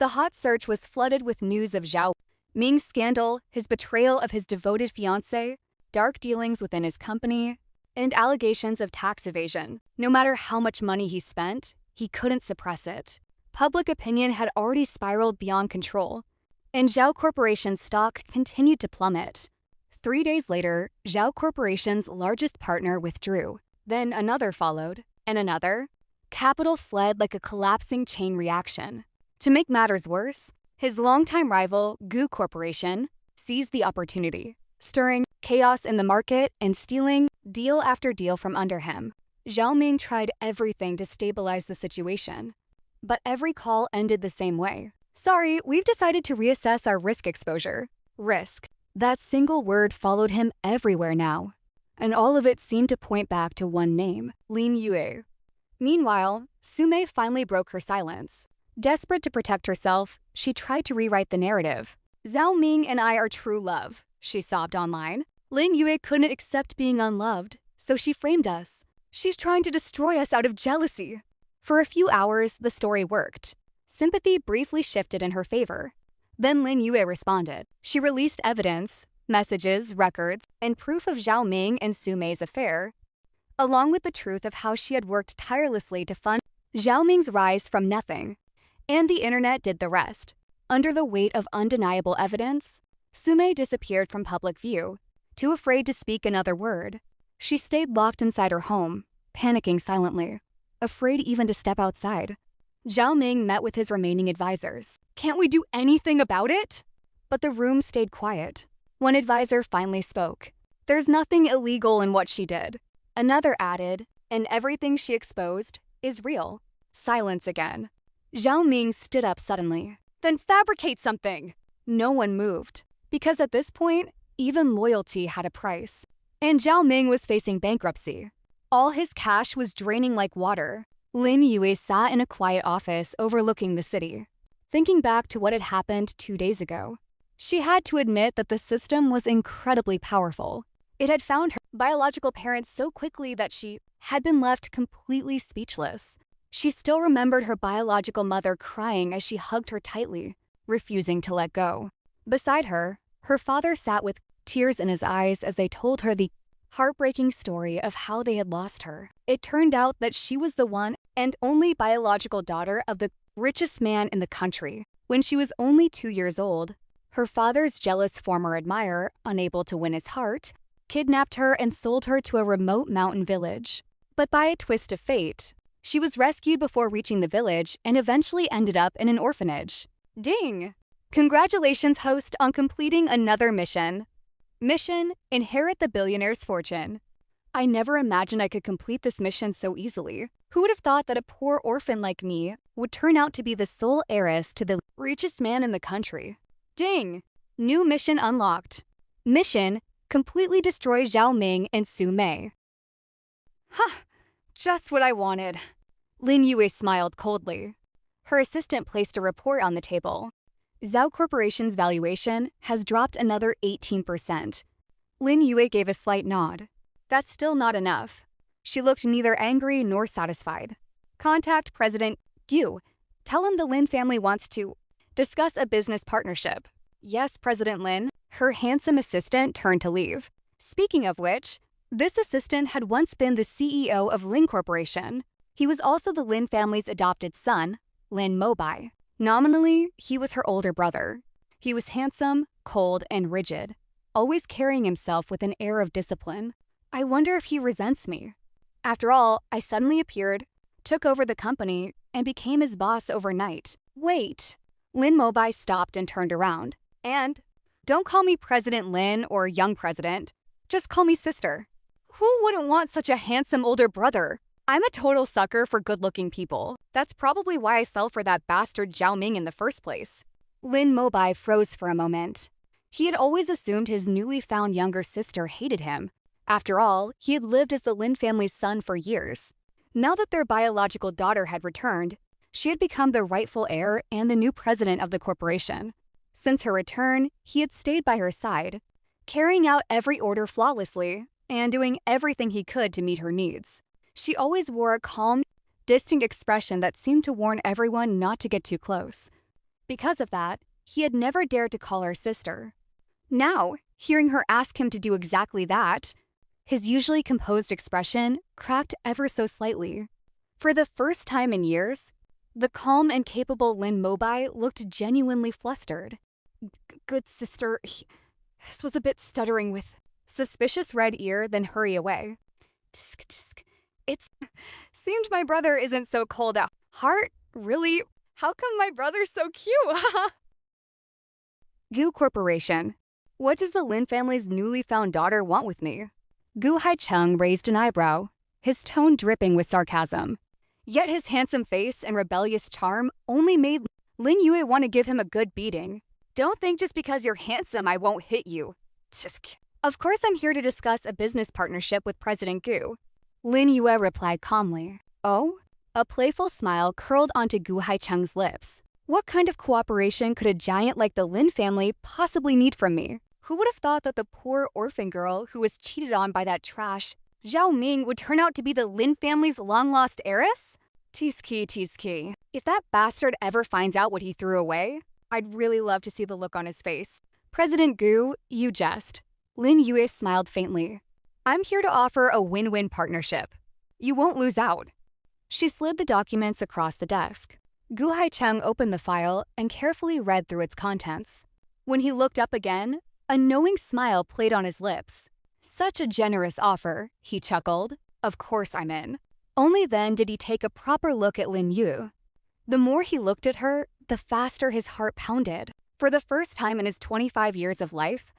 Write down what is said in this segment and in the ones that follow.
The hot search was flooded with news of Zhao Ming's scandal, his betrayal of his devoted fiancée, dark dealings within his company, and allegations of tax evasion. No matter how much money he spent, he couldn't suppress it. Public opinion had already spiraled beyond control, and Zhao Corporation's stock continued to plummet. 3 days later, Zhao Corporation's largest partner withdrew. Then another followed, and another. Capital fled like a collapsing chain reaction. To make matters worse, his longtime rival, Gu Corporation, seized the opportunity, stirring chaos in the market and stealing deal after deal from under him. Zhao Ming tried everything to stabilize the situation, but every call ended the same way. Sorry, we've decided to reassess our risk exposure. Risk. That single word followed him everywhere now, and all of it seemed to point back to one name, Lin Yue. Meanwhile, Sume finally broke her silence. Desperate to protect herself, she tried to rewrite the narrative. Zhao Ming and I are true love, she sobbed online. Lin Yue couldn't accept being unloved, so she framed us. She's trying to destroy us out of jealousy. For a few hours, the story worked. Sympathy briefly shifted in her favor. Then Lin Yue responded. She released evidence, messages, records, and proof of Zhao Ming and Sume's affair, along with the truth of how she had worked tirelessly to fund Zhao Ming's rise from nothing. And the internet did the rest. Under the weight of undeniable evidence, Sume disappeared from public view, too afraid to speak another word. She stayed locked inside her home, panicking silently, afraid even to step outside. Zhao Ming met with his remaining advisors. Can't we do anything about it? But the room stayed quiet. One advisor finally spoke. There's nothing illegal in what she did. Another added, and everything she exposed is real. Silence again. Zhao Ming stood up suddenly. Then fabricate something! No one moved, because at this point, even loyalty had a price. And Zhao Ming was facing bankruptcy. All his cash was draining like water. Lin Yue sat in a quiet office overlooking the city. Thinking back to what had happened 2 days ago, she had to admit that the system was incredibly powerful. It had found her biological parents so quickly that she had been left completely speechless. She still remembered her biological mother crying as she hugged her tightly, refusing to let go. Beside her, her father sat with tears in his eyes as they told her the heartbreaking story of how they had lost her. It turned out that she was the one and only biological daughter of the richest man in the country. When she was only 2 years old, her father's jealous former admirer, unable to win his heart, kidnapped her and sold her to a remote mountain village. But by a twist of fate, she was rescued before reaching the village and eventually ended up in an orphanage. Ding! Congratulations, host, on completing another mission. Mission: Inherit the Billionaire's Fortune. I never imagined I could complete this mission so easily. Who would have thought that a poor orphan like me would turn out to be the sole heiress to the richest man in the country? Ding! New mission unlocked. Mission: Completely destroy Zhao Ming and Su Mei. Huh, just what I wanted. Lin Yue smiled coldly. Her assistant placed a report on the table. Zhao Corporation's valuation has dropped another 18%. Lin Yue gave a slight nod. That's still not enough. She looked neither angry nor satisfied. Contact President Gu. Tell him the Lin family wants to discuss a business partnership. Yes, President Lin. Her handsome assistant turned to leave. Speaking of which, this assistant had once been the CEO of Lin Corporation. He was also the Lin family's adopted son, Lin Mobai. Nominally, he was her older brother. He was handsome, cold, and rigid, always carrying himself with an air of discipline. I wonder if he resents me. After all, I suddenly appeared, took over the company, and became his boss overnight. Wait. Lin Mobai stopped and turned around. And don't call me President Lin or Young President. Just call me sister. Who wouldn't want such a handsome older brother? I'm a total sucker for good-looking people. That's probably why I fell for that bastard Zhao Ming in the first place. Lin Mobai froze for a moment. He had always assumed his newly found younger sister hated him. After all, he had lived as the Lin family's son for years. Now that their biological daughter had returned, she had become the rightful heir and the new president of the corporation. Since her return, he had stayed by her side, carrying out every order flawlessly and doing everything he could to meet her needs. She always wore a calm, distinct expression that seemed to warn everyone not to get too close. Because of that, he had never dared to call her sister. Now, hearing her ask him to do exactly that, his usually composed expression cracked ever so slightly. For the first time in years, the calm and capable Lin Mobai looked genuinely flustered. Good sister, this was a bit stuttering with suspicious red ear, then hurry away. Tsk, tsk. It's seemed my brother isn't so cold at heart, really? How come my brother's so cute? Gu Corporation. What does the Lin family's newly found daughter want with me? Gu Haicheng raised an eyebrow, his tone dripping with sarcasm. Yet his handsome face and rebellious charm only made Lin Yue want to give him a good beating. Don't think just because you're handsome I won't hit you. Tsk. Of course I'm here to discuss a business partnership with President Gu. Lin Yue replied calmly. Oh? A playful smile curled onto Gu Haicheng's lips. What kind of cooperation could a giant like the Lin family possibly need from me? Who would have thought that the poor orphan girl who was cheated on by that trash Zhao Ming would turn out to be the Lin family's long-lost heiress? Tizki. If that bastard ever finds out what he threw away, I'd really love to see the look on his face. President Gu, you jest. Lin Yue smiled faintly. I'm here to offer a win-win partnership. You won't lose out. She slid the documents across the desk. Gu Haicheng opened the file and carefully read through its contents. When he looked up again, a knowing smile played on his lips. Such a generous offer, he chuckled. Of course I'm in. Only then did he take a proper look at Lin Yue. The more he looked at her, the faster his heart pounded. For the first time in his 25 years of life,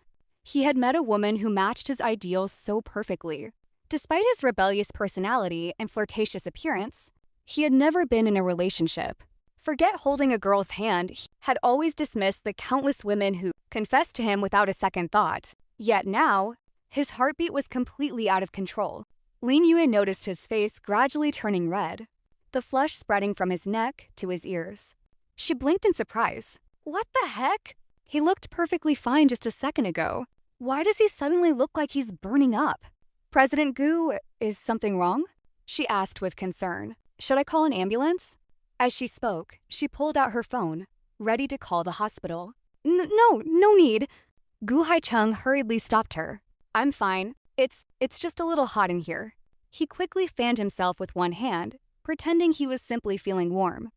he had met a woman who matched his ideals so perfectly. Despite his rebellious personality and flirtatious appearance, he had never been in a relationship. Forget holding a girl's hand, he had always dismissed the countless women who confessed to him without a second thought. Yet now, his heartbeat was completely out of control. Lin Yue noticed his face gradually turning red, the flush spreading from his neck to his ears. She blinked in surprise. What the heck? He looked perfectly fine just a second ago. Why does he suddenly look like he's burning up? President Gu, is something wrong? She asked with concern. Should I call an ambulance? As she spoke, she pulled out her phone, ready to call the hospital. No need. Gu Haicheng hurriedly stopped her. I'm fine. It's just a little hot in here. He quickly fanned himself with one hand, pretending he was simply feeling warm.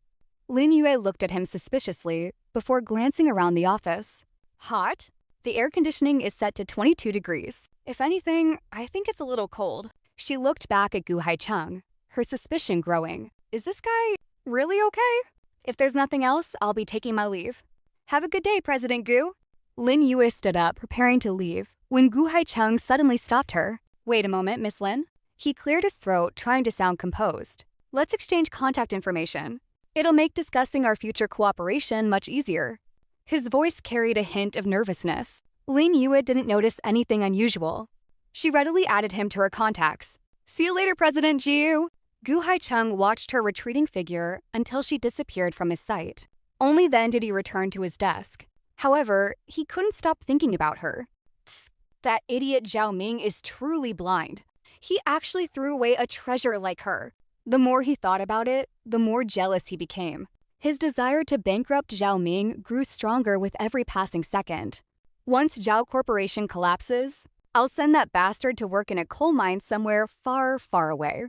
Lin Yue looked at him suspiciously before glancing around the office. Hot? The air conditioning is set to 22 degrees. If anything, I think it's a little cold. She looked back at Gu Haicheng, her suspicion growing. Is this guy really okay? If there's nothing else, I'll be taking my leave. Have a good day, President Gu. Lin Yue stood up, preparing to leave, when Gu Haicheng suddenly stopped her. Wait a moment, Miss Lin. He cleared his throat, trying to sound composed. Let's exchange contact information. It'll make discussing our future cooperation much easier. His voice carried a hint of nervousness. Lin Yue didn't notice anything unusual. She readily added him to her contacts. See you later, President Jiu. Gu Haicheng watched her retreating figure until she disappeared from his sight. Only then did he return to his desk. However, he couldn't stop thinking about her. Tsk, that idiot Zhao Ming is truly blind. He actually threw away a treasure like her. The more he thought about it, the more jealous he became. His desire to bankrupt Zhao Ming grew stronger with every passing second. Once Zhao Corporation collapses, I'll send that bastard to work in a coal mine somewhere far, far away.